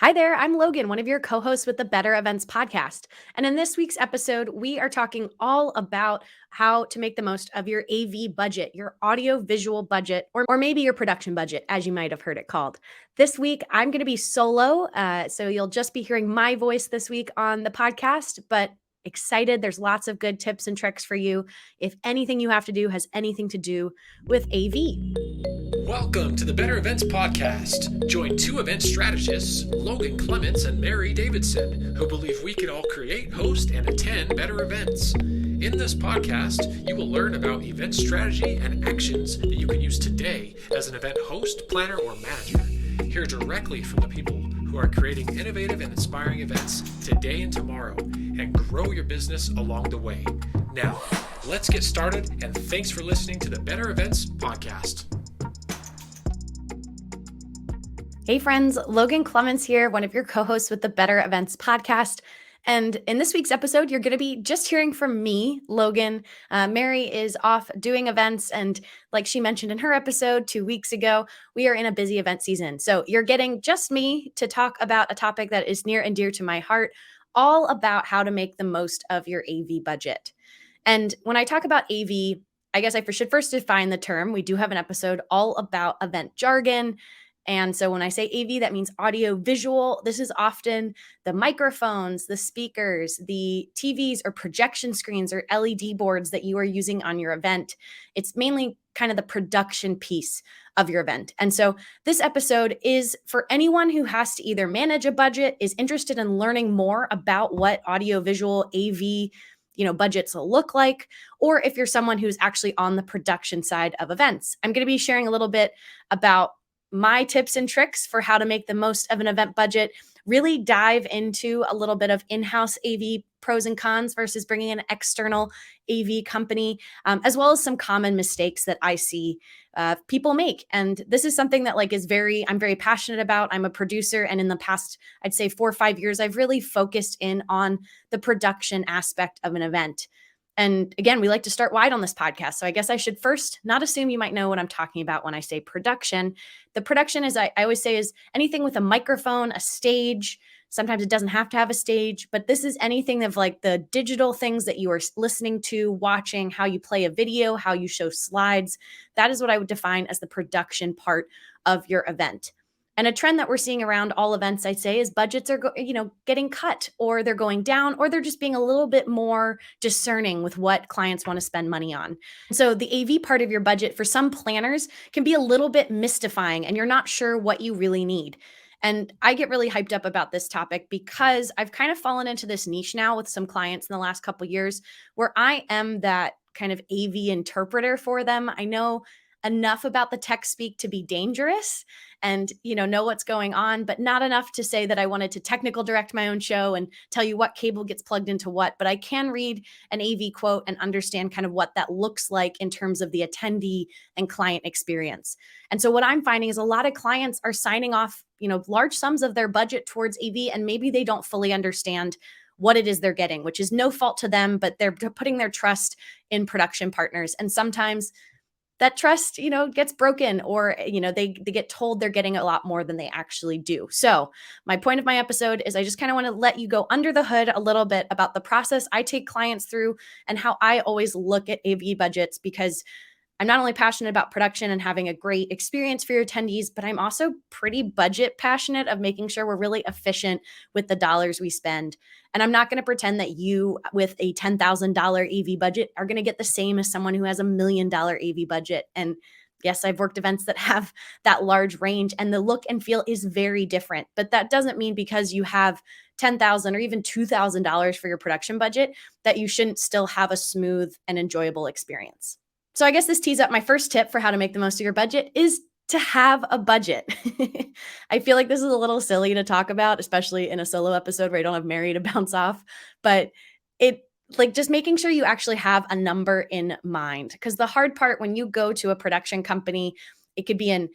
Hi there, I'm Logan, one of your co hosts with the Better Events podcast. And in this week's episode, we are talking all about how to make the most of your AV budget, your audio visual budget, or maybe your production budget, as you might have heard it called. This week, I'm going to be solo. So you'll just be hearing my voice this week on the podcast, but excited. There's lots of good tips and tricks for you if anything you have to do has anything to do with AV. Welcome to the Better Events Podcast. Join two event strategists, Logan Clements and Mary Davidson, who believe we can all create, host, and attend better events. In this podcast, you will learn about event strategy and actions that you can use today as an event host, planner, or manager. Hear directly from the people who are creating innovative and inspiring events today and tomorrow, and grow your business along the way. Now, let's get started, and thanks for listening to the Better Events Podcast. Hey friends, Logan Clements here, one of your co-hosts with the Better Events podcast. And in this week's episode, you're going to be just hearing from me, Logan. Mary is off doing events. And like she mentioned in her episode 2 weeks ago, we are in a busy event season. So you're getting just me to talk about a topic that is near and dear to my heart, all about how to make the most of your AV budget. And when I talk about AV, I guess I should first define the term. We do have an episode all about event jargon. And so when I say AV, that means audio visual. This is often the microphones, the speakers, the TVs or projection screens or LED boards that you are using on your event. It's mainly kind of the production piece of your event. And so this episode is for anyone who has to either manage a budget, is interested in learning more about what audio visual AV budgets will look like, or if you're someone who's actually on the production side of events. I'm going to be sharing a little bit about my tips and tricks for how to make the most of an event budget, really dive into a little bit of in-house AV pros and cons versus bringing in an external AV company, as well as some common mistakes that I see people make. And this is something that I'm very passionate about. I'm a producer. And in the past, I'd say 4 or 5 years, I've really focused in on the production aspect of an event. And again, we like to start wide on this podcast. So I guess I should first not assume you might know what I'm talking about when I say production. The production is, I always say, is anything with a microphone, a stage. Sometimes it doesn't have to have a stage, but this is anything of like the digital things that you are listening to, watching, how you play a video, how you show slides. That is what I would define as the production part of your event. And a trend that we're seeing around all events, I'd say, is budgets are getting cut, or they're going down, or they're just being a little bit more discerning with what clients want to spend money on. So the AV part of your budget for some planners can be a little bit mystifying, and you're not sure what you really need. And I get really hyped up about this topic because I've kind of fallen into this niche now with some clients in the last couple of years where I am that kind of AV interpreter for them. I know enough about the tech speak to be dangerous and know what's going on, but not enough to say that I wanted to technical direct my own show and tell you what cable gets plugged into what. But I can read an AV quote and understand kind of what that looks like in terms of the attendee and client experience. And so what I'm finding is a lot of clients are signing off large sums of their budget towards AV, and maybe they don't fully understand what it is they're getting, which is no fault to them, but they're putting their trust in production partners. And sometimes that trust, gets broken, or, they get told they're getting a lot more than they actually do. So my point of my episode is I just kind of want to let you go under the hood a little bit about the process I take clients through and how I always look at AV budgets, because I'm not only passionate about production and having a great experience for your attendees, but I'm also pretty budget passionate of making sure we're really efficient with the dollars we spend. And I'm not going to pretend that you with a $10,000 AV budget are going to get the same as someone who has $1 million AV budget. And yes, I've worked events that have that large range, and the look and feel is very different. But that doesn't mean because you have $10,000 or even $2,000 for your production budget that you shouldn't still have a smooth and enjoyable experience. So I guess this tees up my first tip for how to make the most of your budget is to have a budget. I feel like this is a little silly to talk about, especially in a solo episode where I don't have Mary to bounce off, but just making sure you actually have a number in mind. Because the hard part when you go to a production company, it could be an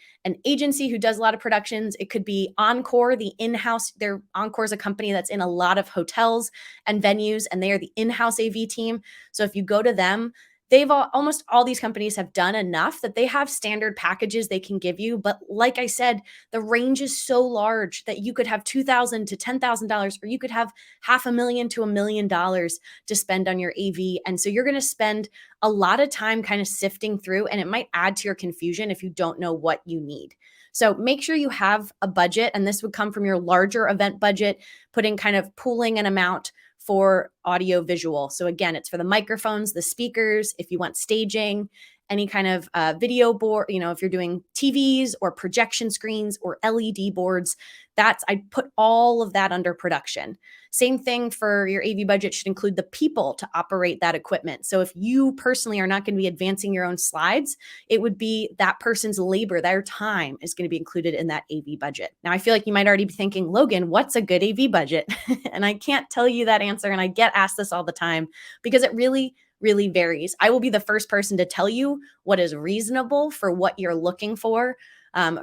agency who does a lot of productions. It could be Encore, the in-house. Encore is a company that's in a lot of hotels and venues, and they are the in-house AV team. So if you go to them, almost all these companies have done enough that they have standard packages they can give you. But like I said, the range is so large that you could have $2,000 to $10,000, or you could have $500,000 to $1,000,000 to spend on your AV. And so you're going to spend a lot of time kind of sifting through, and it might add to your confusion if you don't know what you need. So make sure you have a budget, and this would come from your larger event budget, putting kind of pooling an amount for audio visual. So again, it's for the microphones, the speakers, if you want staging, any kind of video board, if you're doing TVs or projection screens or LED boards, I put all of that under production. Same thing for your AV budget should include the people to operate that equipment. So if you personally are not going to be advancing your own slides, it would be that person's labor, their time is going to be included in that AV budget. Now, I feel like you might already be thinking, Logan, what's a good AV budget? And I can't tell you that answer. And I get asked this all the time because it really varies. I will be the first person to tell you what is reasonable for what you're looking for.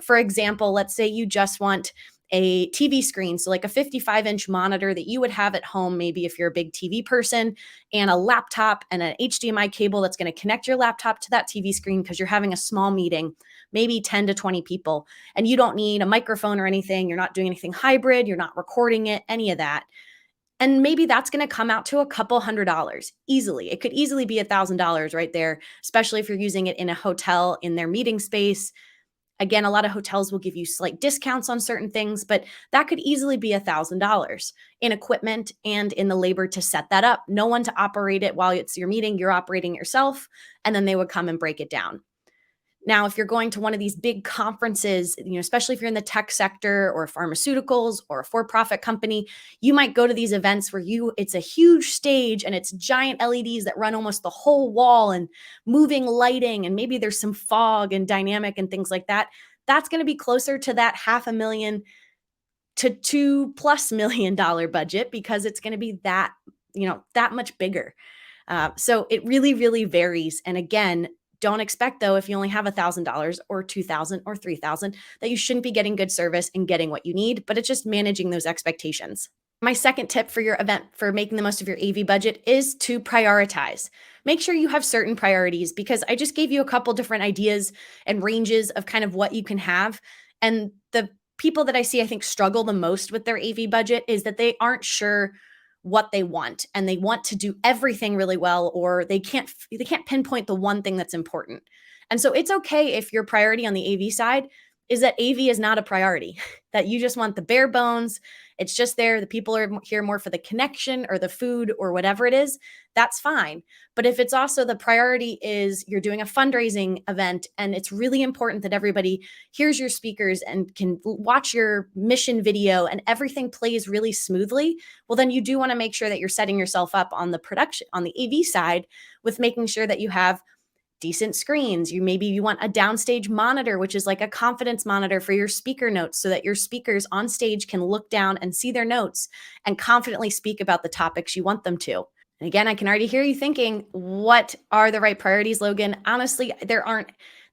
For example, let's say you just want a TV screen, so like a 55-inch monitor that you would have at home, maybe if you're a big TV person, and a laptop and an HDMI cable that's going to connect your laptop to that TV screen because you're having a small meeting, maybe 10 to 20 people, and you don't need a microphone or anything. You're not doing anything hybrid. You're not recording it, any of that. And maybe that's going to come out to a couple $100 easily. It could easily be $1,000 right there, especially if you're using it in a hotel in their meeting space. Again, a lot of hotels will give you slight discounts on certain things, but that could easily be $1,000 in equipment and in the labor to set that up. No one to operate it while it's your meeting. You're operating it yourself, and then they would come and break it down. Now, if you're going to one of these big conferences, especially if you're in the tech sector or pharmaceuticals or a for-profit company, you might go to these events where it's a huge stage and it's giant LEDs that run almost the whole wall and moving lighting, and maybe there's some fog and dynamic and things like that. That's going to be closer to that $500,000 to $2+ million budget because it's going to be that much bigger. So it really varies. And again, don't expect, though, if you only have $1,000 or $2,000 or $3,000, that you shouldn't be getting good service and getting what you need, but it's just managing those expectations. My second tip for your event for making the most of your AV budget is to prioritize. Make sure you have certain priorities, because I just gave you a couple different ideas and ranges of kind of what you can have. And the people that I see, I think, struggle the most with their AV budget is that they aren't sure what they want, and they want to do everything really well, or they can't pinpoint the one thing that's important. And so it's okay if your priority on the AV side is that AV is not a priority, that you just want the bare bones. It's just there. The people are here more for the connection or the food or whatever it is. That's fine. But if it's also the priority is you're doing a fundraising event and it's really important that everybody hears your speakers and can watch your mission video and everything plays really smoothly, well, then you do want to make sure that you're setting yourself up on the production, on the AV side, with making sure that you have decent screens. You want a downstage monitor, which is like a confidence monitor for your speaker notes, so that your speakers on stage can look down and see their notes and confidently speak about the topics you want them to. And again, I can already hear you thinking, what are the right priorities, Logan? Honestly,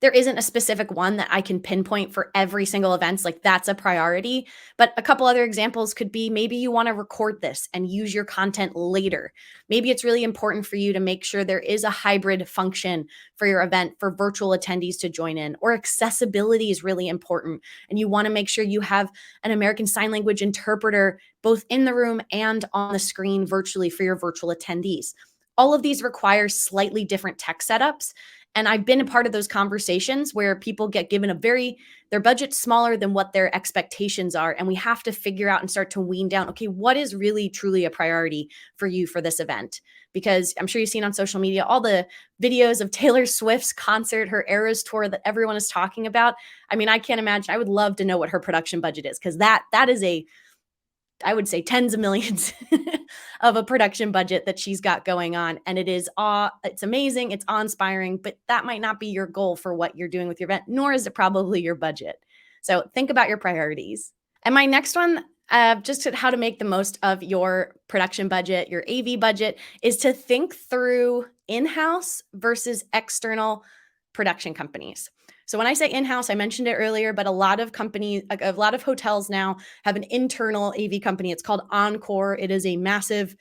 there isn't a specific one that I can pinpoint for every single event. Like, that's a priority. But a couple other examples could be, maybe you want to record this and use your content later. Maybe it's really important for you to make sure there is a hybrid function for your event for virtual attendees to join in, or accessibility is really important. And you want to make sure you have an American Sign Language interpreter both in the room and on the screen virtually for your virtual attendees. All of these require slightly different tech setups. And I've been a part of those conversations where people get given their budget's smaller than what their expectations are. And we have to figure out and start to wean down, okay, what is really truly a priority for you for this event? Because I'm sure you've seen on social media all the videos of Taylor Swift's concert, her Eras tour that everyone is talking about. I mean, I can't imagine. I would love to know what her production budget is, because that is I would say tens of millions of a production budget that she's got going on. And it's amazing. It's awe-inspiring, but that might not be your goal for what you're doing with your event, nor is it probably your budget. So think about your priorities. And my next one, just how to make the most of your production budget, your AV budget, is to think through in-house versus external production companies. So when I say in-house, I mentioned it earlier, but a lot of hotels now have an internal AV company. It's called Encore. It is a massive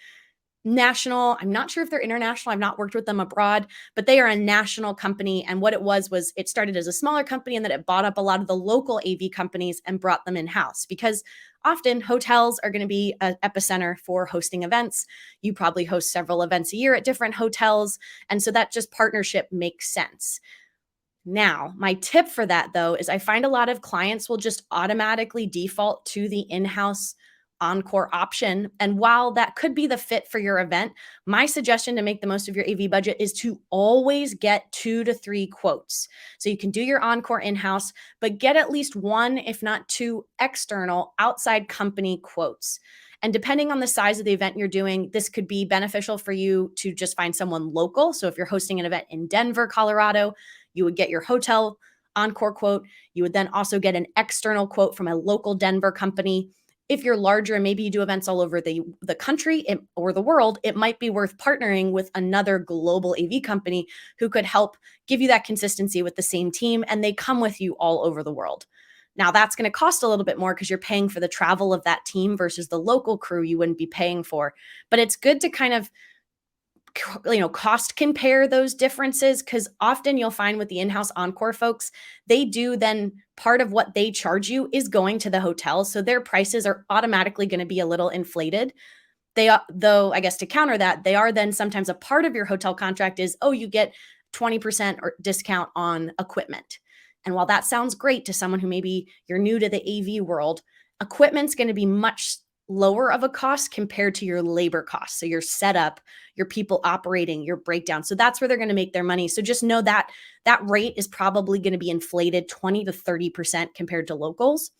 national. I'm not sure if they're international. I've not worked with them abroad, but they are a national company. And what it was it started as a smaller company and then it bought up a lot of the local AV companies and brought them in-house because often hotels are going to be an epicenter for hosting events. You probably host several events a year at different hotels. And so that just partnership makes sense. Now, my tip for that though is I find a lot of clients will just automatically default to the in-house encore option. And while that could be the fit for your event, my suggestion to make the most of your AV budget is to always get 2 to 3 quotes. So you can do your encore in-house, but get at least one, if not two, external outside company quotes. And depending on the size of the event you're doing, this could be beneficial for you to just find someone local. So if you're hosting an event in Denver, Colorado, you would get your hotel encore quote. You would then also get an external quote from a local Denver company. If you're larger and maybe you do events all over the country or the world, it might be worth partnering with another global AV company who could help give you that consistency with the same team, and they come with you all over the world. Now, that's going to cost a little bit more because you're paying for the travel of that team versus the local crew you wouldn't be paying for. But it's good to kind of cost compare those differences, because often you'll find with the in-house encore folks, they do then part of what they charge you is going to the hotel. So their prices are automatically going to be a little inflated. They are, though, I guess to counter that, they are then sometimes a part of your hotel contract is, oh, you get 20% or discount on equipment. And while that sounds great to someone who maybe you're new to the AV world, equipment's going to be much lower of a cost compared to your labor costs. So your setup, your people operating, your breakdown. So that's where they're going to make their money. So just know that that rate is probably going to be inflated 20 to 30% compared to locals.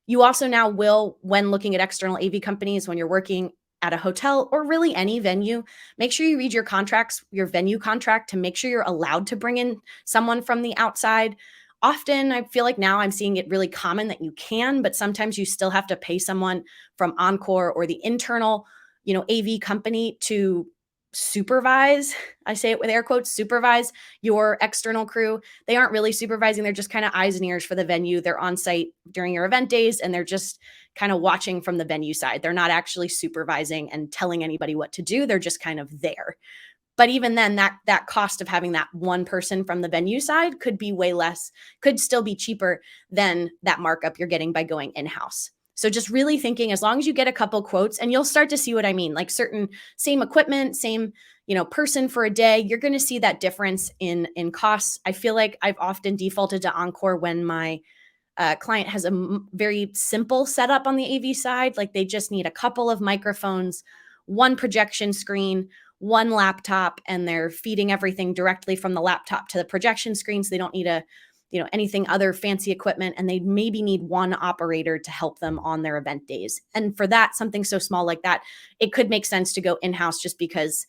You also now will, when looking at external AV companies, when you're working at a hotel or really any venue, make sure you read your contracts, your venue contract, to make sure you're allowed to bring in someone from the outside. Often, I feel like now I'm seeing it really common that you can, but sometimes you still have to pay someone from Encore or the internal, AV company to supervise. I say it with air quotes, supervise your external crew. They aren't really supervising. They're just kind of eyes and ears for the venue. They're on site during your event days, and they're just kind of watching from the venue side. They're not actually supervising and telling anybody what to do. They're just kind of there. But even then, that cost of having that one person from the venue side could be way less, could still be cheaper than that markup you're getting by going in-house. So just really thinking, as long as you get a couple quotes, and you'll start to see what I mean, like certain same equipment, same, person for a day, you're going to see that difference in costs. I feel like I've often defaulted to Encore when my client has a very simple setup on the AV side. Like they just need a couple of microphones, one projection screen, one laptop, and they're feeding everything directly from the laptop to the projection screen. So they don't need anything other fancy equipment, and they maybe need one operator to help them on their event days. And for that, something so small like that, it could make sense to go in-house just because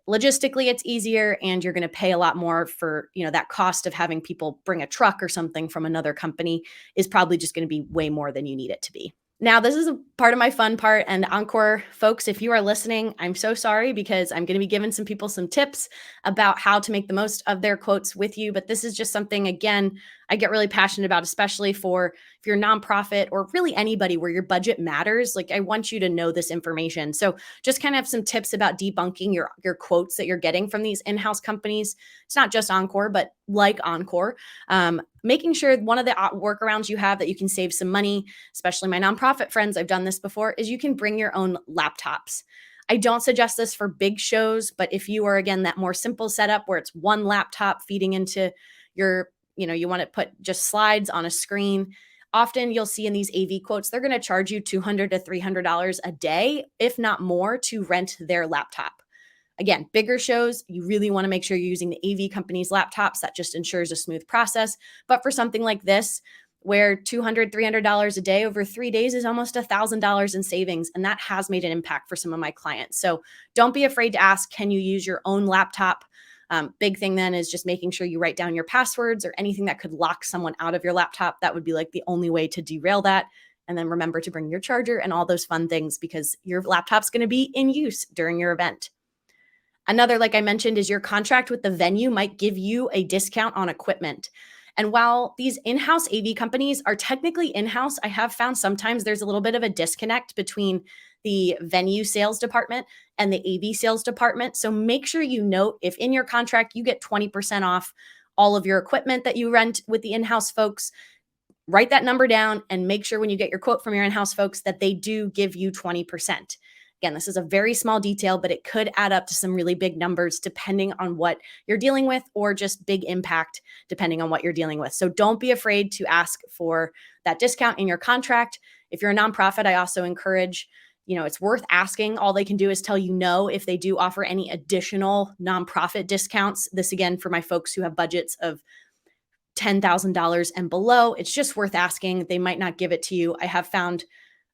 logistically it's easier, and you're going to pay a lot more for, that cost of having people bring a truck or something from another company is probably just going to be way more than you need it to be. Now, this is a part of my fun part, and Encore folks, if you are listening, I'm so sorry, because I'm going to be giving some people some tips about how to make the most of their quotes with you. But this is just something, again, I get really passionate about, especially for if you're a nonprofit or really anybody where your budget matters. Like, I want you to know this information. So just kind of some tips about debunking your quotes that you're getting from these in-house companies. It's not just Encore, but like Encore, making sure one of the workarounds you have that you can save some money, especially my nonprofit friends, I've done this before, is you can bring your own laptops. I don't suggest this for big shows, but if you are, again, that more simple setup where it's one laptop feeding into your, you want to put just slides on a screen, often you'll see in these AV quotes, they're going to charge you $200 to $300 a day, if not more, to rent their laptop. Again, bigger shows, you really want to make sure you're using the AV company's laptops. That just ensures a smooth process. But for something like this, where $200, $300 a day over 3 days is almost $1,000 in savings. And that has made an impact for some of my clients. So don't be afraid to ask, can you use your own laptop? Big thing then is just making sure you write down your passwords or anything that could lock someone out of your laptop. That would be like the only way to derail that. And then remember to bring your charger and all those fun things, because your laptop's going to be in use during your event. Another, like I mentioned, is your contract with the venue might give you a discount on equipment. And while these in-house AV companies are technically in-house, I have found sometimes there's a little bit of a disconnect between the venue sales department and the AV sales department. So make sure you note if in your contract you get 20% off all of your equipment that you rent with the in-house folks, write that number down and make sure when you get your quote from your in-house folks that they do give you 20%. Again, this is a very small detail, but it could add up to some really big numbers depending on what you're dealing with, or just big impact depending on what you're dealing with. So don't be afraid to ask for that discount in your contract. If you're a nonprofit, I also encourage, it's worth asking. All they can do is tell you no if they do offer any additional nonprofit discounts. This again, for my folks who have budgets of $10,000 and below, it's just worth asking. They might not give it to you. I have found,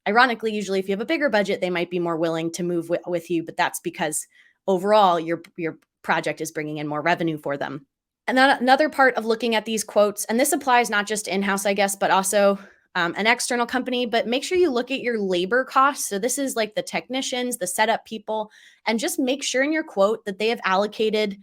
ironically, usually if you have a bigger budget, they might be more willing to move with you, but that's because overall your project is bringing in more revenue for them. And then another part of looking at these quotes, and this applies not just in-house, I guess, but also an external company, but make sure you look at your labor costs. So this is like the technicians, the setup people, and just make sure in your quote that they have allocated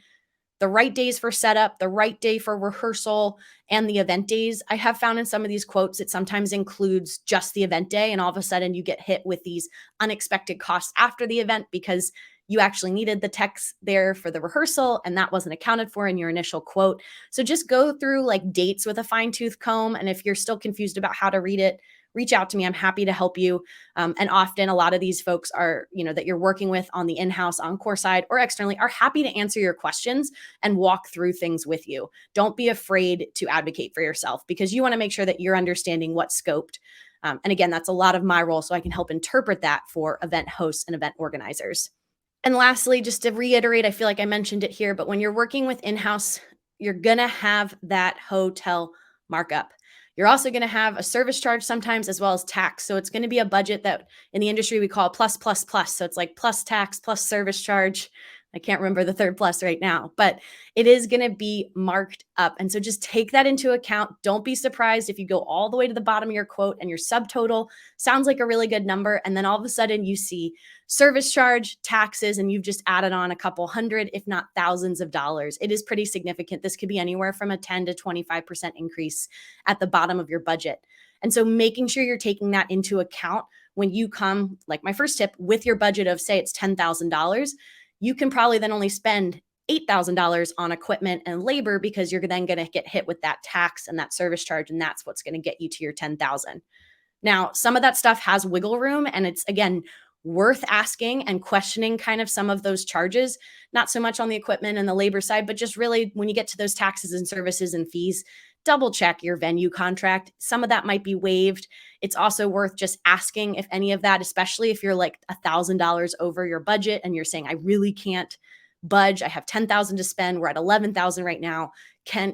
the right days for setup, the right day for rehearsal, and the event days. I have found in some of these quotes, it sometimes includes just the event day, and all of a sudden you get hit with these unexpected costs after the event because you actually needed the techs there for the rehearsal and that wasn't accounted for in your initial quote. So just go through like dates with a fine tooth comb. And if you're still confused about how to read it, reach out to me. I'm happy to help you. And often a lot of these folks are, that you're working with on the in-house Encore side or externally are happy to answer your questions and walk through things with you. Don't be afraid to advocate for yourself because you want to make sure that you're understanding what's scoped. And again, that's a lot of my role. So I can help interpret that for event hosts and event organizers. And lastly, just to reiterate, I feel like I mentioned it here, but when you're working with in-house, you're going to have that hotel markup. You're also going to have a service charge sometimes as well as tax. So it's going to be a budget that in the industry we call plus, plus, plus. So it's like plus tax, plus service charge. I can't remember the third plus right now, but it is going to be marked up. And so just take that into account. Don't be surprised if you go all the way to the bottom of your quote and your subtotal sounds like a really good number. And then all of a sudden you see service charge, taxes, and you've just added on a couple hundred, if not thousands of dollars. It is pretty significant. This could be anywhere from a 10 to 25% increase at the bottom of your budget. And so making sure you're taking that into account when you come, like my first tip, with your budget of say it's $10,000, you can probably then only spend $8,000 on equipment and labor because you're then going to get hit with that tax and that service charge. And that's what's going to get you to your 10,000. Now, some of that stuff has wiggle room, and it's, again, worth asking and questioning kind of some of those charges, not so much on the equipment and the labor side, but just really when you get to those taxes and services and fees, double check your venue contract. Some of that might be waived. It's also worth just asking if any of that, especially if you're like $1,000 over your budget and you're saying, I really can't budge. I have 10,000 to spend. We're at 11,000 right now.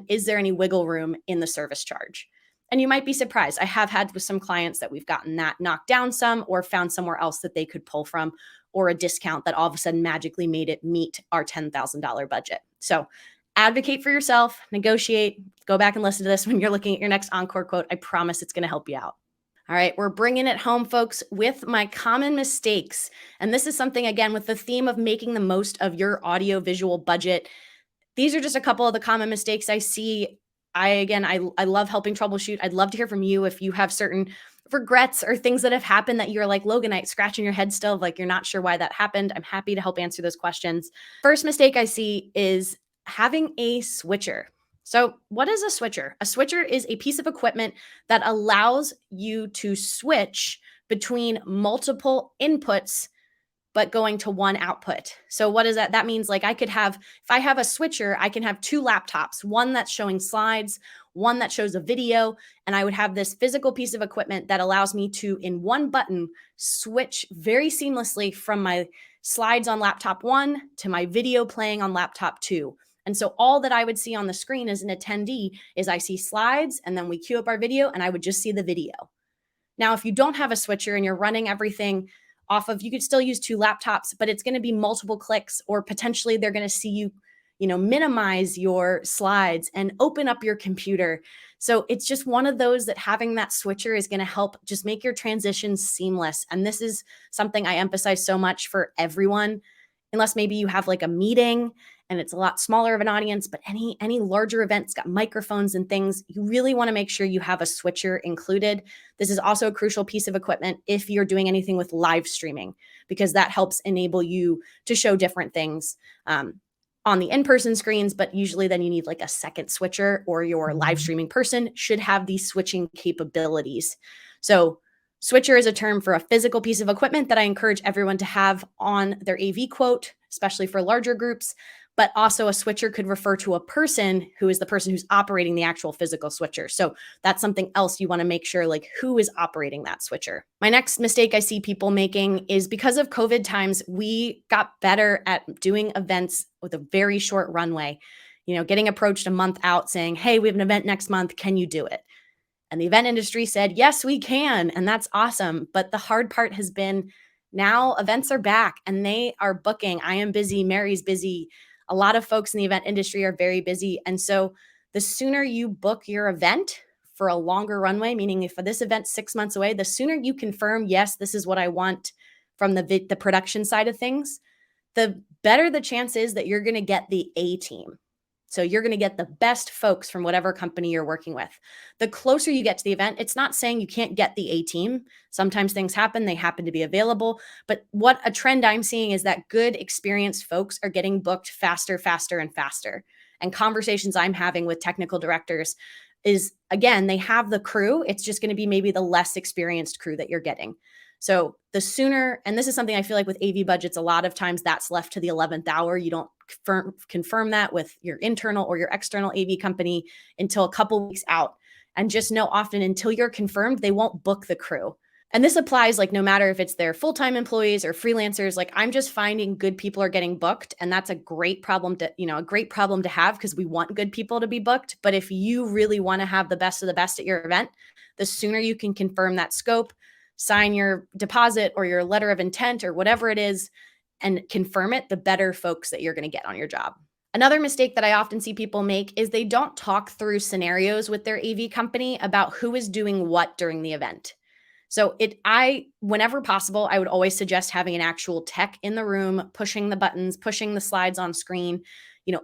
Is there any wiggle room in the service charge? And you might be surprised. I have had with some clients that we've gotten that knocked down some or found somewhere else that they could pull from, or a discount that all of a sudden magically made it meet our $10,000 budget. So advocate for yourself, negotiate, go back and listen to this when you're looking at your next Encore quote. I promise it's going to help you out. All right, we're bringing it home, folks, with my common mistakes. And this is something, again, with the theme of making the most of your audio-visual budget. These are just a couple of the common mistakes I see. I love helping troubleshoot. I'd love to hear from you if you have certain regrets or things that have happened that you're like, Logan, scratching your head still, like you're not sure why that happened. I'm happy to help answer those questions. First mistake I see is having a switcher. So what is a switcher? A switcher is a piece of equipment that allows you to switch between multiple inputs but going to one output. So what is that? That means like if I have a switcher, I can have two laptops, one that's showing slides, one that shows a video, and I would have this physical piece of equipment that allows me to, in one button, switch very seamlessly from my slides on laptop 1 to my video playing on laptop 2. And so all that I would see on the screen as an attendee is I see slides, and then we queue up our video, and I would just see the video. Now, if you don't have a switcher and you're running everything off of, you could still use two laptops, but it's going to be multiple clicks, or potentially they're going to see you, minimize your slides and open up your computer. So it's just one of those that having that switcher is going to help just make your transitions seamless. And this is something I emphasize so much for everyone, unless maybe you have like a meeting and it's a lot smaller of an audience, but any larger event's got microphones and things, you really want to make sure you have a switcher included. This is also a crucial piece of equipment if you're doing anything with live streaming, because that helps enable you to show different things on the in-person screens, but usually then you need like a second switcher, or your live streaming person should have these switching capabilities. So switcher is a term for a physical piece of equipment that I encourage everyone to have on their AV quote, especially for larger groups. But also a switcher could refer to a person who is the person who's operating the actual physical switcher. So that's something else you want to make sure, like, who is operating that switcher. My next mistake I see people making is, because of COVID times, we got better at doing events with a very short runway. Getting approached a month out saying, hey, we have an event next month. Can you do it? And the event industry said, yes, we can. And that's awesome. But the hard part has been, now events are back and they are booking. I am busy. Mary's busy. A lot of folks in the event industry are very busy. And so the sooner you book your event for a longer runway, meaning if this event's 6 months away, the sooner you confirm, yes, this is what I want from the production side of things, the better the chance is that you're going to get the A team. So you're going to get the best folks from whatever company you're working with. The closer you get to the event, it's not saying you can't get the A team. Sometimes things happen, they happen to be available. But what a trend I'm seeing is that good, experienced folks are getting booked faster, faster, and faster. And conversations I'm having with technical directors is, again, they have the crew. It's just going to be maybe the less experienced crew that you're getting. So the sooner, and this is something I feel like with AV budgets, a lot of times that's left to the 11th hour. You don't confirm that with your internal or your external AV company until a couple weeks out. And just know, often until you're confirmed, they won't book the crew. And this applies, like, no matter if it's their full-time employees or freelancers. Like, I'm just finding good people are getting booked, and that's a great problem to have, because we want good people to be booked. But if you really want to have the best of the best at your event, the sooner you can confirm that scope, sign your deposit or your letter of intent or whatever it is, and confirm it, the better folks that you're going to get on your job. Another mistake that I often see people make is they don't talk through scenarios with their AV company about who is doing what during the event. So whenever possible, I would always suggest having an actual tech in the room, pushing the buttons, pushing the slides on screen,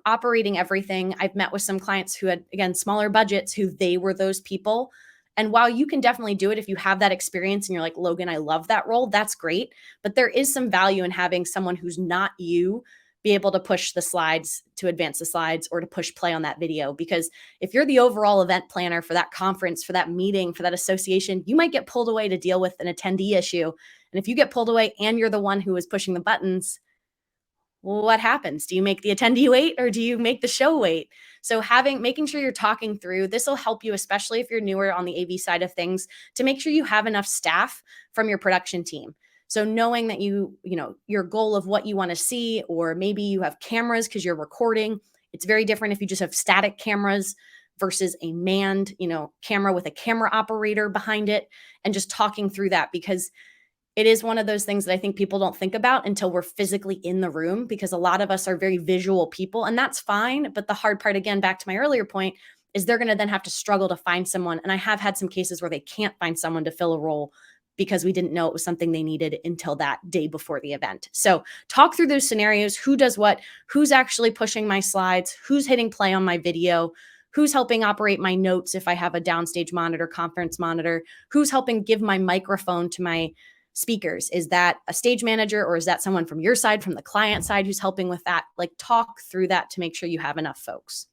operating everything. I've met with some clients who had, again, smaller budgets, who they were those people. And while you can definitely do it if you have that experience and you're like, Logan, I love that role, that's great. But there is some value in having someone who's not you be able to push the slides, to advance the slides, or to push play on that video. Because if you're the overall event planner for that conference, for that meeting, for that association, you might get pulled away to deal with an attendee issue. And if you get pulled away and you're the one who is pushing the buttons, well, what happens? Do you make the attendee wait, or do you make the show wait? So making sure you're talking through, this will help you, especially if you're newer on the AV side of things, to make sure you have enough staff from your production team. So knowing that your goal of what you want to see, or maybe you have cameras because you're recording. It's very different if you just have static cameras versus a manned, camera with a camera operator behind it, and just talking through that, because it is one of those things that I think people don't think about until we're physically in the room, because a lot of us are very visual people, and that's fine. But the hard part, again, back to my earlier point, is they're going to then have to struggle to find someone. And I have had some cases where they can't find someone to fill a role because we didn't know it was something they needed until that day before the event. So talk through those scenarios. Who does what? Who's actually pushing my slides? Who's hitting play on my video? Who's helping operate my notes if I have a downstage monitor, conference monitor? Who's helping give my microphone to my speakers? Is that a stage manager, or is that someone from your side, from the client side, who's helping with that? Like, talk through that to make sure you have enough folks.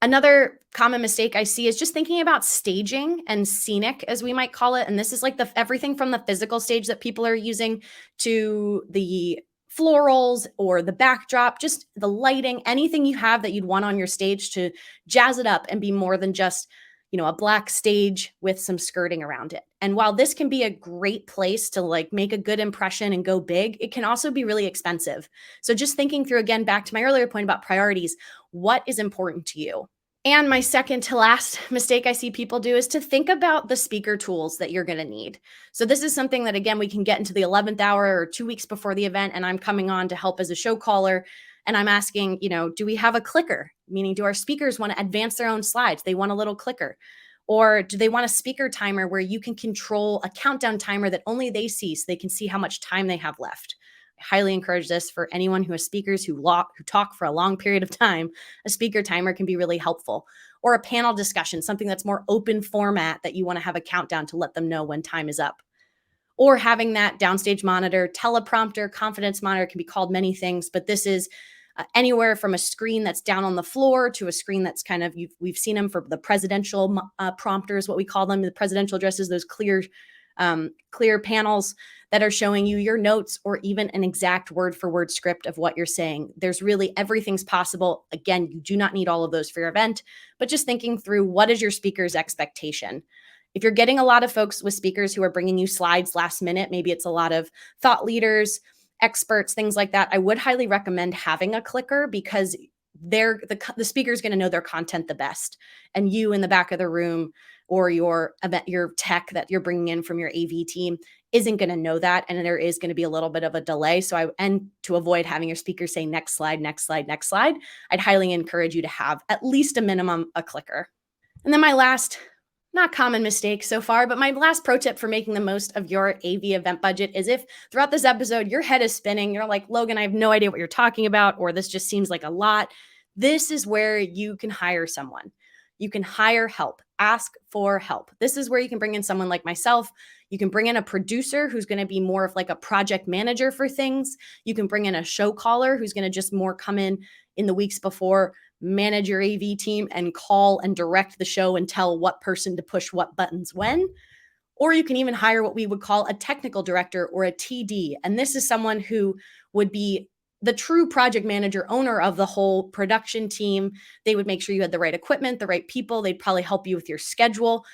Another common mistake I see is just thinking about staging and scenic, as we might call it. And this is like everything from the physical stage that people are using to the florals or the backdrop, just the lighting, anything you have that you'd want on your stage to jazz it up and be more than just, a black stage with some skirting around it. And while this can be a great place to like make a good impression and go big, it can also be really expensive. So just thinking through, again, back to my earlier point about priorities, what is important to you? And my second to last mistake I see people do is to think about the speaker tools that you're going to need. So this is something that, again, we can get into the 11th hour or 2 weeks before the event, and I'm coming on to help as a show caller. And I'm asking, do we have a clicker? Meaning, do our speakers want to advance their own slides? They want a little clicker. Or do they want a speaker timer where you can control a countdown timer that only they see, so they can see how much time they have left? highly encourage this for anyone who has speakers who talk for a long period of time. A speaker timer can be really helpful. Or a panel discussion, something that's more open format that you want to have a countdown to let them know when time is up. Or having that downstage monitor, teleprompter, confidence monitor, can be called many things, but this is anywhere from a screen that's down on the floor to a screen that's kind of, we've seen them for the presidential prompters, what we call them, the presidential addresses, those clear panels that are showing you your notes or even an exact word for word script of what you're saying. There's really, everything's possible. Again, you do not need all of those for your event, but just thinking through, what is your speaker's expectation? If you're getting a lot of folks with speakers who are bringing you slides last minute, maybe it's a lot of thought leaders, experts, things like that, I would highly recommend having a clicker, because the speaker is going to know their content the best, and you in the back of the room or your tech that you're bringing in from your AV team isn't going to know that, and there is going to be a little bit of a delay. And to avoid having your speaker say next slide, next slide, next slide, I'd highly encourage you to have at least a minimum a clicker. And then my last, not common mistake so far, but my last pro tip for making the most of your AV event budget is, if throughout this episode your head is spinning, you're like, Logan, I have no idea what you're talking about, or this just seems like a lot, this is where you can hire someone. You can hire help. Ask for help. This is where you can bring in someone like myself. You can bring in a producer who's going to be more of like a project manager for things. You can bring in a show caller who's going to just more come in the weeks before, manage your AV team and call and direct the show and tell what person to push what buttons when. Or you can even hire what we would call a technical director or a TD. And this is someone who would be the true project manager, owner of the whole production team. They would make sure you had the right equipment, the right people. They'd probably help you with your schedule.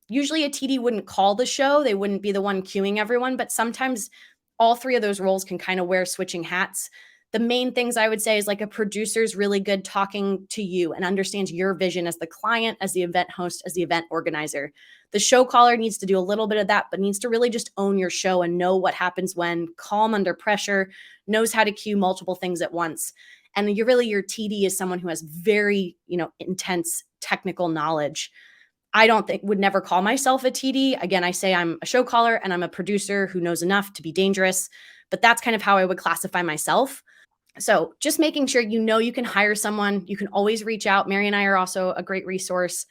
Usually a TD wouldn't call the show. They wouldn't be the one queuing everyone, but sometimes all three of those roles can kind of wear switching hats. The main things I would say is, like, a producer's really good talking to you and understands your vision as the client, as the event host, as the event organizer. The show caller needs to do a little bit of that, but needs to really just own your show and know what happens when, calm under pressure, knows how to cue multiple things at once. And your TD is someone who has very, intense technical knowledge. I would never call myself a TD. Again, I say I'm a show caller and I'm a producer who knows enough to be dangerous, but that's kind of how I would classify myself. So just making sure you can hire someone. You can always reach out. Mary and I are also a great resource.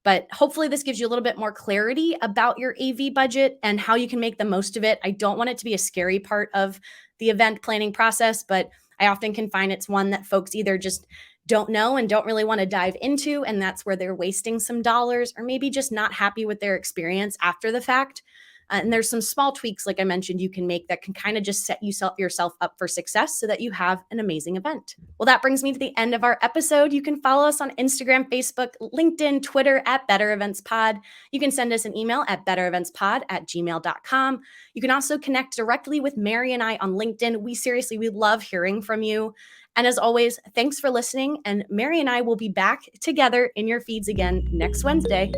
But hopefully this gives you a little bit more clarity about your AV budget and how you can make the most of it. I don't want it to be a scary part of the event planning process, but I often can find it's one that folks either just don't know and don't really want to dive into, and that's where they're wasting some dollars, or maybe just not happy with their experience after the fact. And there's some small tweaks, like I mentioned, you can make that can kind of just set yourself up for success so that you have an amazing event. Well, that brings me to the end of our episode. You can follow us on Instagram, Facebook, LinkedIn, Twitter at Better Events Pod. You can send us an email at bettereventspod@gmail.com. You can also connect directly with Mary and I on LinkedIn. We love hearing from you. And as always, thanks for listening. And Mary and I will be back together in your feeds again next Wednesday.